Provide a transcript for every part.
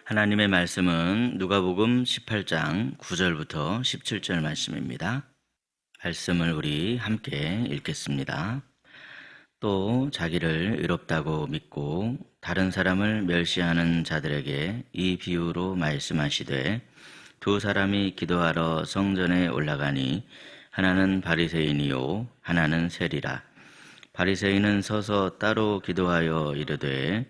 하나님의 말씀은 누가복음 18장 9절부터 17절 말씀입니다. 말씀을 우리 함께 읽겠습니다. 또 자기를 의롭다고 믿고 다른 사람을 멸시하는 자들에게 이 비유로 말씀하시되, 두 사람이 기도하러 성전에 올라가니 하나는 바리새인이요 하나는 세리라. 바리새인은 서서 따로 기도하여 이르되,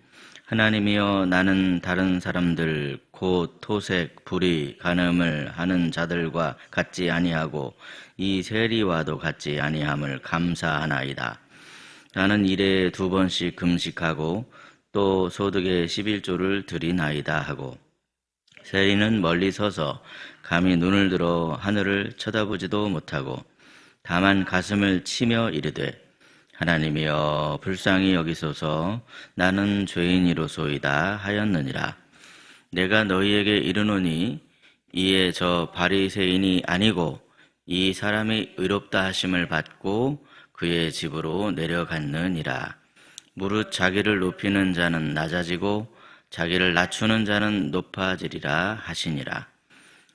하나님이여, 나는 다른 사람들 곧 토색, 불의, 간음을 하는 자들과 같지 아니하고 이 세리와도 같지 아니함을 감사하나이다. 나는 일에 2번씩 금식하고 또 소득의 11조를 드리나이다 하고, 세리는 멀리 서서 감히 눈을 들어 하늘을 쳐다보지도 못하고 다만 가슴을 치며 이르되, 하나님이여, 불쌍히 여기소서, 나는 죄인이로소이다 하였느니라. 내가 너희에게 이르노니 이에 저 바리새인이 아니고 이 사람이 의롭다 하심을 받고 그의 집으로 내려갔느니라. 무릇 자기를 높이는 자는 낮아지고 자기를 낮추는 자는 높아지리라 하시니라.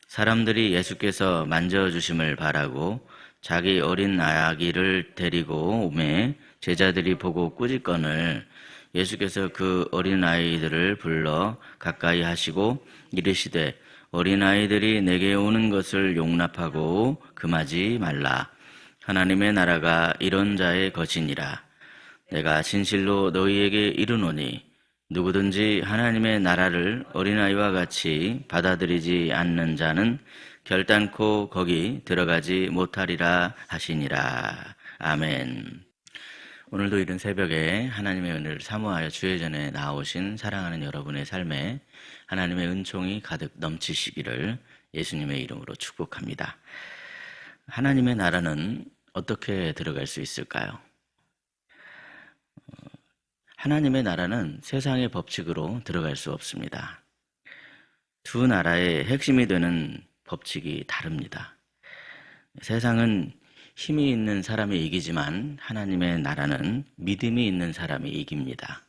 사람들이 예수께서 만져주심을 바라고 자기 어린 아기를 데리고 오매 제자들이 보고 꾸짖거늘 예수께서 그 어린 아이들을 불러 가까이 하시고 이르시되, 어린 아이들이 내게 오는 것을 용납하고 금하지 말라. 하나님의 나라가 이런 자의 것이니라. 내가 진실로 너희에게 이르노니 누구든지 하나님의 나라를 어린아이와 같이 받아들이지 않는 자는 결단코 거기 들어가지 못하리라 하시니라. 아멘. 오늘도 이른 새벽에 하나님의 은혜를 사모하여 주의 전에 나오신 사랑하는 여러분의 삶에 하나님의 은총이 가득 넘치시기를 예수님의 이름으로 축복합니다. 하나님의 나라는 어떻게 들어갈 수 있을까요? 하나님의 나라는 세상의 법칙으로 들어갈 수 없습니다. 두 나라의 핵심이 되는 법칙이 다릅니다. 세상은 힘이 있는 사람이 이기지만 하나님의 나라는 믿음이 있는 사람이 이깁니다.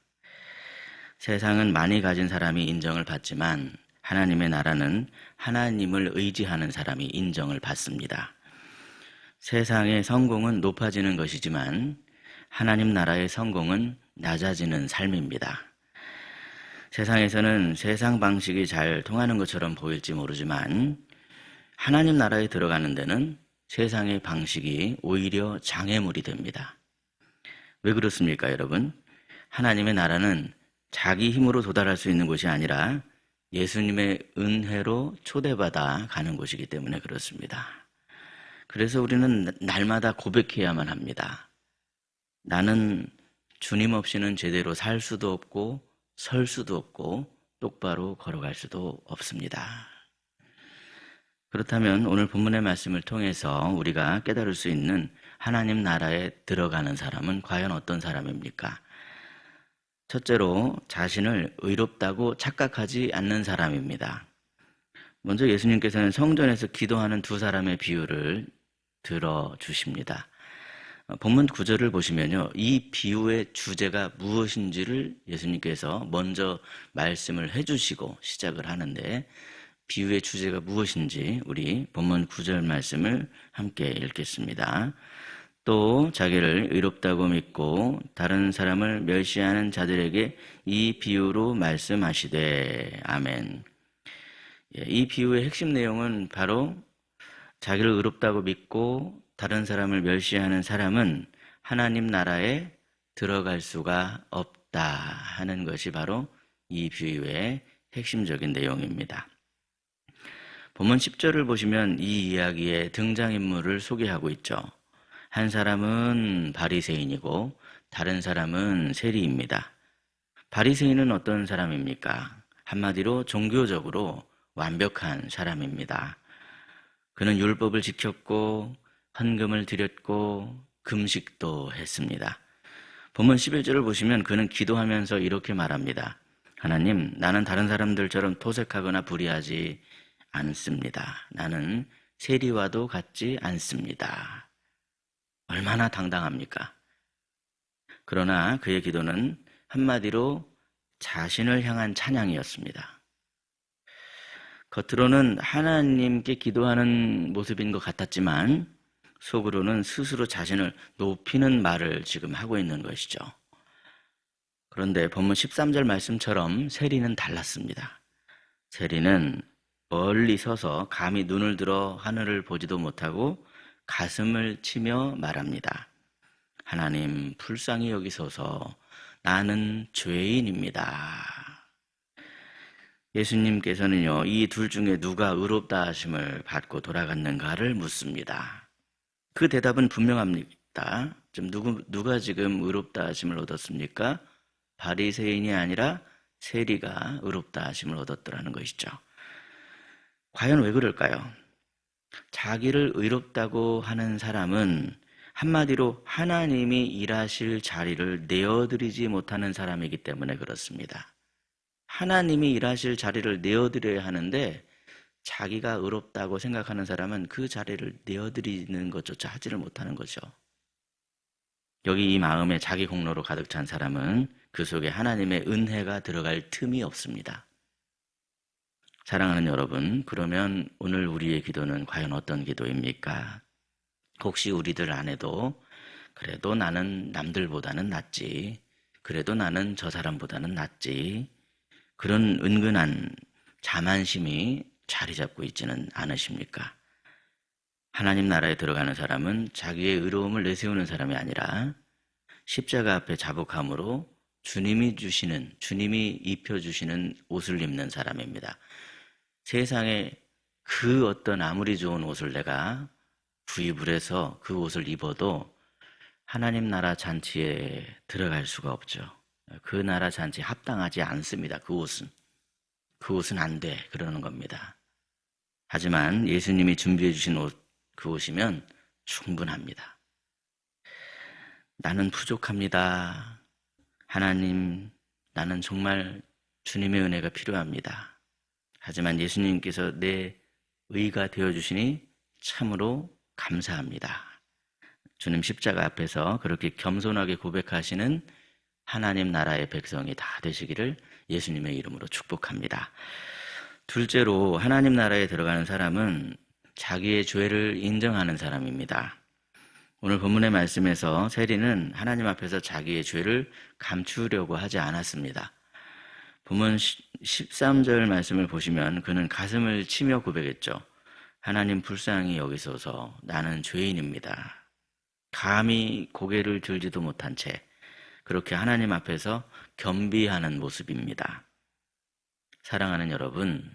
세상은 많이 가진 사람이 인정을 받지만 하나님의 나라는 하나님을 의지하는 사람이 인정을 받습니다. 세상의 성공은 높아지는 것이지만 하나님 나라의 성공은 낮아지는 삶입니다. 세상에서는 세상 방식이 잘 통하는 것처럼 보일지 모르지만 하나님 나라에 들어가는 데는 세상의 방식이 오히려 장애물이 됩니다. 왜 그렇습니까, 여러분? 하나님의 나라는 자기 힘으로 도달할 수 있는 곳이 아니라 예수님의 은혜로 초대받아 가는 곳이기 때문에 그렇습니다. 그래서 우리는 날마다 고백해야만 합니다. 나는 주님 없이는 제대로 살 수도 없고 설 수도 없고 똑바로 걸어갈 수도 없습니다. 그렇다면 오늘 본문의 말씀을 통해서 우리가 깨달을 수 있는 하나님 나라에 들어가는 사람은 과연 어떤 사람입니까? 첫째로 자신을 의롭다고 착각하지 않는 사람입니다. 먼저 예수님께서는 성전에서 기도하는 두 사람의 비유를 들어주십니다. 본문 9절을 보시면요, 이 비유의 주제가 무엇인지를 예수님께서 먼저 말씀을 해주시고 시작을 하는데, 비유의 주제가 무엇인지 우리 본문 9절 말씀을 함께 읽겠습니다. 또 자기를 의롭다고 믿고 다른 사람을 멸시하는 자들에게 이 비유로 말씀하시되. 아멘. 이 비유의 핵심 내용은 바로 자기를 의롭다고 믿고 다른 사람을 멸시하는 사람은 하나님 나라에 들어갈 수가 없다 하는 것이 바로 이 비유의 핵심적인 내용입니다. 본문 10절을 보시면 이 이야기의 등장인물을 소개하고 있죠. 한 사람은 바리새인이고 다른 사람은 세리입니다. 바리새인은 어떤 사람입니까? 한마디로 종교적으로 완벽한 사람입니다. 그는 율법을 지켰고 헌금을 드렸고 금식도 했습니다. 본문 11절을 보시면 그는 기도하면서 이렇게 말합니다. 하나님, 나는 다른 사람들처럼 토색하거나 불의하지 않습니다. 나는 세리와도 같지 않습니다. 얼마나 당당합니까? 그러나 그의 기도는 한마디로 자신을 향한 찬양이었습니다. 겉으로는 하나님께 기도하는 모습인 것 같았지만 속으로는 스스로 자신을 높이는 말을 지금 하고 있는 것이죠. 그런데 본문 13절 말씀처럼 세리는 달랐습니다. 세리는 멀리 서서 감히 눈을 들어 하늘을 보지도 못하고 가슴을 치며 말합니다. 하나님, 불쌍히 여기소서. 나는 죄인입니다. 예수님께서는요, 이 둘 중에 누가 의롭다 하심을 받고 돌아갔는가를 묻습니다. 그 대답은 분명합니다. 누가 지금 의롭다 하심을 얻었습니까? 바리새인이 아니라 세리가 의롭다 하심을 얻었더라는 것이죠. 과연 왜 그럴까요? 자기를 의롭다고 하는 사람은 한마디로 하나님이 일하실 자리를 내어드리지 못하는 사람이기 때문에 그렇습니다. 하나님이 일하실 자리를 내어드려야 하는데 자기가 의롭다고 생각하는 사람은 그 자리를 내어드리는 것조차 하지를 못하는 거죠. 여기 이 마음에 자기 공로로 가득 찬 사람은 그 속에 하나님의 은혜가 들어갈 틈이 없습니다. 사랑하는 여러분, 그러면 오늘 우리의 기도는 과연 어떤 기도입니까? 혹시 우리들 안에도 그래도 나는 남들보다는 낫지, 그래도 나는 저 사람보다는 낫지, 그런 은근한 자만심이 자리 잡고 있지는 않으십니까? 하나님 나라에 들어가는 사람은 자기의 의로움을 내세우는 사람이 아니라 십자가 앞에 자복함으로 주님이 입혀주시는 옷을 입는 사람입니다. 세상에 그 어떤 아무리 좋은 옷을 내가 구입을 해서 그 옷을 입어도 하나님 나라 잔치에 들어갈 수가 없죠. 그 나라 잔치에 합당하지 않습니다. 그 옷은 안 돼. 그러는 겁니다. 하지만 예수님이 준비해 주신 옷, 그 옷이면 충분합니다. 나는 부족합니다. 하나님, 나는 정말 주님의 은혜가 필요합니다. 하지만 예수님께서 내 의가 되어주시니 참으로 감사합니다. 주님 십자가 앞에서 그렇게 겸손하게 고백하시는 하나님 나라의 백성이 다 되시기를 예수님의 이름으로 축복합니다. 둘째로 하나님 나라에 들어가는 사람은 자기의 죄를 인정하는 사람입니다. 오늘 본문의 말씀에서 세리는 하나님 앞에서 자기의 죄를 감추려고 하지 않았습니다. 본문 13절 말씀을 보시면 그는 가슴을 치며 고백했죠. 하나님 불쌍히 여기소서. 나는 죄인입니다. 감히 고개를 들지도 못한 채 그렇게 하나님 앞에서 겸비하는 모습입니다. 사랑하는 여러분,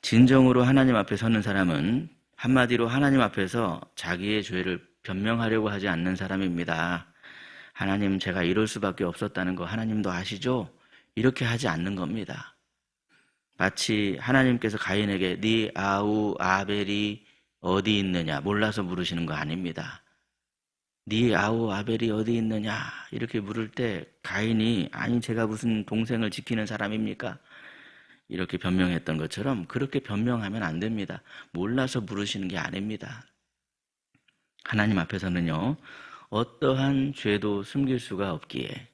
진정으로 하나님 앞에 서는 사람은 한마디로 하나님 앞에서 자기의 죄를 변명하려고 하지 않는 사람입니다. 하나님, 제가 이럴 수밖에 없었다는 거 하나님도 아시죠? 이렇게 하지 않는 겁니다. 마치 하나님께서 가인에게 네 아우 아벨이 어디 있느냐 몰라서 물으시는 거 아닙니다. 네 아우 아벨이 어디 있느냐 이렇게 물을 때 가인이 아니 제가 무슨 동생을 지키는 사람입니까? 이렇게 변명했던 것처럼 그렇게 변명하면 안 됩니다. 몰라서 물으시는 게 아닙니다. 하나님 앞에서는요, 어떠한 죄도 숨길 수가 없기에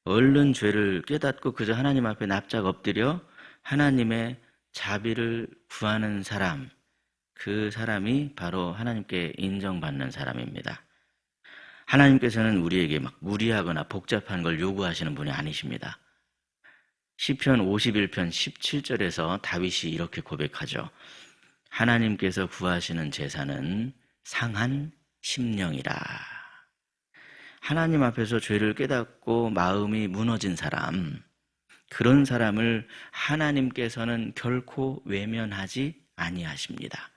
얼른 죄를 깨닫고 그저 하나님 앞에 납작 엎드려 하나님의 자비를 구하는 사람, 그 사람이 바로 하나님께 인정받는 사람입니다. 하나님께서는 우리에게 막 무리하거나 복잡한 걸 요구하시는 분이 아니십니다. 시편 51편 17절에서 다윗이 이렇게 고백하죠. 하나님께서 구하시는 제사는 상한 심령이라. 하나님 앞에서 죄를 깨닫고 마음이 무너진 사람, 그런 사람을 하나님께서는 결코 외면하지 아니하십니다.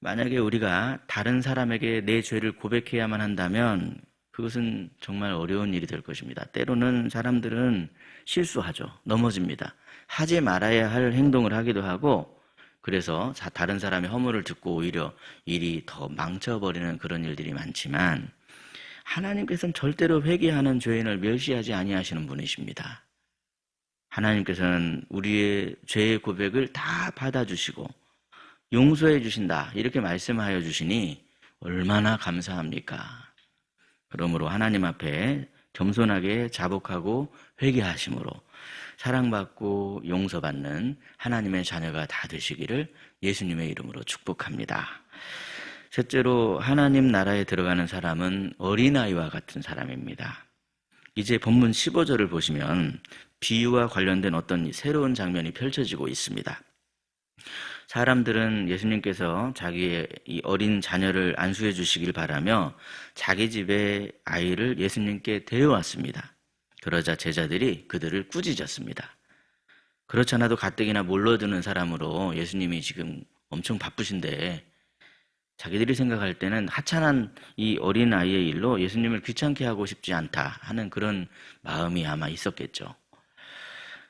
만약에 우리가 다른 사람에게 내 죄를 고백해야만 한다면 그것은 정말 어려운 일이 될 것입니다. 때로는 사람들은 실수하죠. 넘어집니다. 하지 말아야 할 행동을 하기도 하고 그래서 다른 사람의 허물을 듣고 오히려 일이 더 망쳐버리는 그런 일들이 많지만 하나님께서는 절대로 회개하는 죄인을 멸시하지 아니하시는 분이십니다. 하나님께서는 우리의 죄의 고백을 다 받아주시고 용서해 주신다 이렇게 말씀하여 주시니 얼마나 감사합니까? 그러므로 하나님 앞에 겸손하게 자복하고 회개하심으로 사랑받고 용서받는 하나님의 자녀가 다 되시기를 예수님의 이름으로 축복합니다. 셋째로 하나님 나라에 들어가는 사람은 어린아이와 같은 사람입니다. 이제 본문 15절을 보시면 비유와 관련된 어떤 새로운 장면이 펼쳐지고 있습니다. 사람들은 예수님께서 자기의 이 어린 자녀를 안수해 주시길 바라며 자기 집에 아이를 예수님께 데려왔습니다. 그러자 제자들이 그들을 꾸짖었습니다. 그렇지 않아도 가뜩이나 몰려드는 사람으로 예수님이 지금 엄청 바쁘신데 자기들이 생각할 때는 하찮은 이 어린 아이의 일로 예수님을 귀찮게 하고 싶지 않다 하는 그런 마음이 아마 있었겠죠.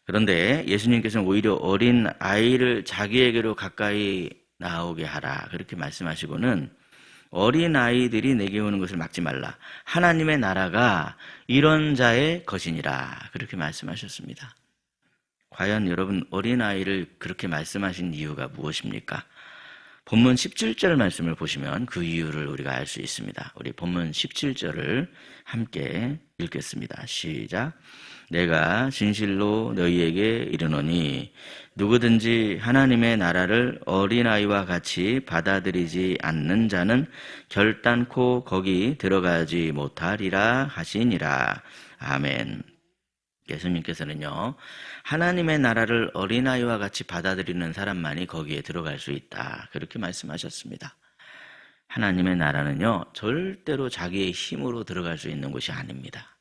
그런데 예수님께서는 오히려 어린 아이를 자기에게로 가까이 나오게 하라 그렇게 말씀하시고는 어린 아이들이 내게 오는 것을 막지 말라. 하나님의 나라가 이런 자의 것이니라 그렇게 말씀하셨습니다. 과연 여러분 어린 아이를 그렇게 말씀하신 이유가 무엇입니까? 본문 17절 말씀을 보시면 그 이유를 우리가 알 수 있습니다. 우리 본문 17절을 함께 읽겠습니다. 시작. 내가 진실로 너희에게 이르노니 누구든지 하나님의 나라를 어린아이와 같이 받아들이지 않는 자는 결단코 거기 들어가지 못하리라 하시니라. 아멘. 예수님께서는요, 하나님의 나라를 어린아이와 같이 받아들이는 사람만이 거기에 들어갈 수 있다 그렇게 말씀하셨습니다. 하나님의 나라는요 절대로 자기의 힘으로 들어갈 수 있는 곳이 아닙니다.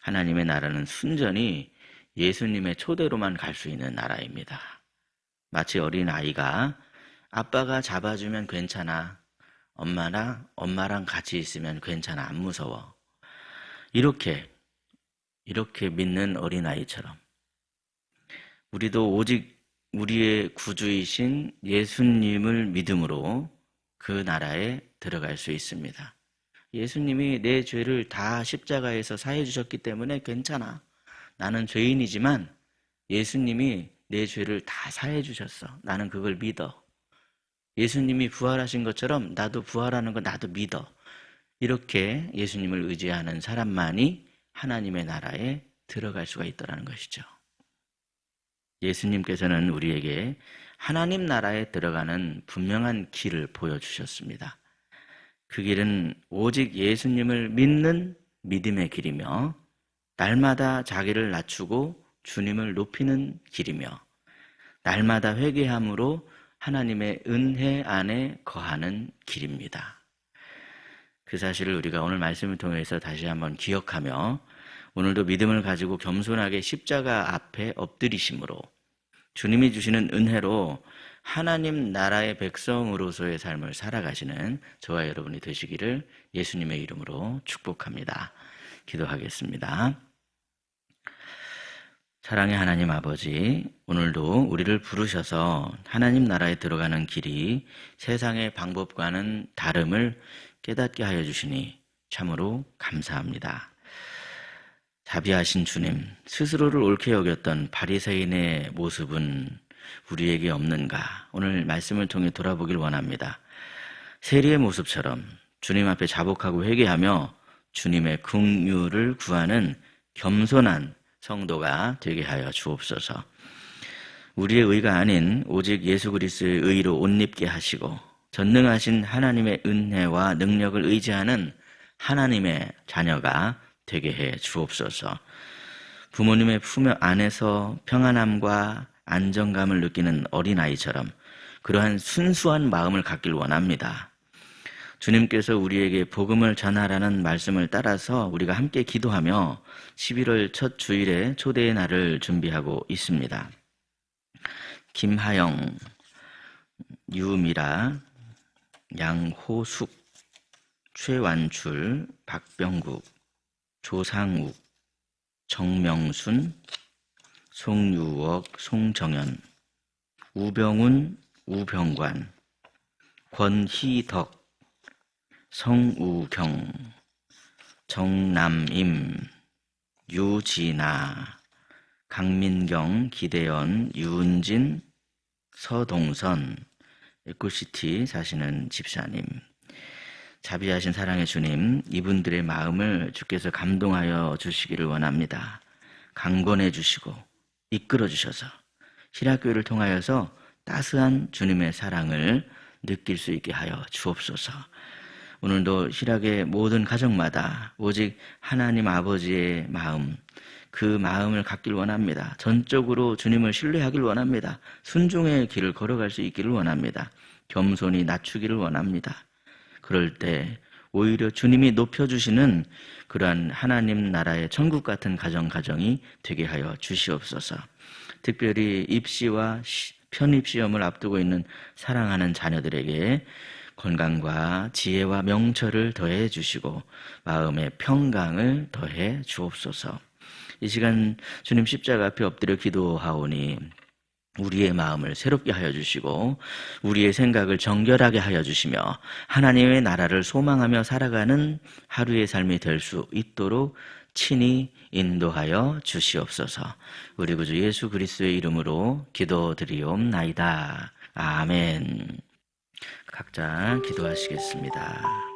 하나님의 나라는 순전히 예수님의 초대로만 갈 수 있는 나라입니다. 마치 어린아이가 아빠가 잡아주면 괜찮아, 엄마랑 같이 있으면 괜찮아, 안 무서워, 이렇게 믿는 어린아이처럼 우리도 오직 우리의 구주이신 예수님을 믿음으로 그 나라에 들어갈 수 있습니다. 예수님이 내 죄를 다 십자가에서 사해 주셨기 때문에 괜찮아. 나는 죄인이지만 예수님이 내 죄를 다 사해 주셨어. 나는 그걸 믿어. 예수님이 부활하신 것처럼 나도 부활하는 거 나도 믿어. 이렇게 예수님을 의지하는 사람만이 하나님의 나라에 들어갈 수가 있다는 것이죠. 예수님께서는 우리에게 하나님 나라에 들어가는 분명한 길을 보여주셨습니다. 그 길은 오직 예수님을 믿는 믿음의 길이며 날마다 자기를 낮추고 주님을 높이는 길이며 날마다 회개함으로 하나님의 은혜 안에 거하는 길입니다. 그 사실을 우리가 오늘 말씀을 통해서 다시 한번 기억하며 오늘도 믿음을 가지고 겸손하게 십자가 앞에 엎드리심으로 주님이 주시는 은혜로 하나님 나라의 백성으로서의 삶을 살아가시는 저와 여러분이 되시기를 예수님의 이름으로 축복합니다. 기도하겠습니다. 사랑의 하나님 아버지, 오늘도 우리를 부르셔서 하나님 나라에 들어가는 길이 세상의 방법과는 다름을 깨닫게 하여 주시니 참으로 감사합니다. 자비하신 주님, 스스로를 옳게 여겼던 바리새인의 모습은 우리에게 없는가? 오늘 말씀을 통해 돌아보길 원합니다. 세리의 모습처럼 주님 앞에 자복하고 회개하며 주님의 긍휼을 구하는 겸손한 성도가 되게 하여 주옵소서. 우리의 의가 아닌 오직 예수 그리스도의 의로 옷 입게 하시고 전능하신 하나님의 은혜와 능력을 의지하는 하나님의 자녀가 되게 해 주옵소서. 부모님의 품 안에서 평안함과 안정감을 느끼는 어린아이처럼 그러한 순수한 마음을 갖길 원합니다. 주님께서 우리에게 복음을 전하라는 말씀을 따라서 우리가 함께 기도하며 11월 첫 주일에 초대의 날을 준비하고 있습니다. 김하영, 유미라, 양호숙, 최완출, 박병국, 조상욱, 정명순, 송유옥, 송정현, 우병훈, 우병관, 권희덕, 성우경, 정남임, 유진아, 강민경, 기대연, 유은진, 서동선, 에코시티 사시는 집사님, 자비하신 사랑의 주님, 이분들의 마음을 주께서 감동하여 주시기를 원합니다. 강권해 주시고 이끌어 주셔서 신약교회를 통하여서 따스한 주님의 사랑을 느낄 수 있게 하여 주옵소서. 오늘도 신약의 모든 가정마다 오직 하나님 아버지의 마음, 그 마음을 갖길 원합니다. 전적으로 주님을 신뢰하길 원합니다. 순종의 길을 걸어갈 수 있기를 원합니다. 겸손히 낮추기를 원합니다. 그럴 때 오히려 주님이 높여주시는 그러한 하나님 나라의 천국 같은 가정이 되게 하여 주시옵소서. 특별히 입시와 편입시험을 앞두고 있는 사랑하는 자녀들에게 건강과 지혜와 명철을 더해 주시고 마음의 평강을 더해 주옵소서. 이 시간 주님 십자가 앞에 엎드려 기도하오니 우리의 마음을 새롭게 하여 주시고 우리의 생각을 정결하게 하여 주시며 하나님의 나라를 소망하며 살아가는 하루의 삶이 될 수 있도록 친히 인도하여 주시옵소서. 우리 구주 예수 그리스도의 이름으로 기도드리옵나이다. 아멘. 각자 기도하시겠습니다.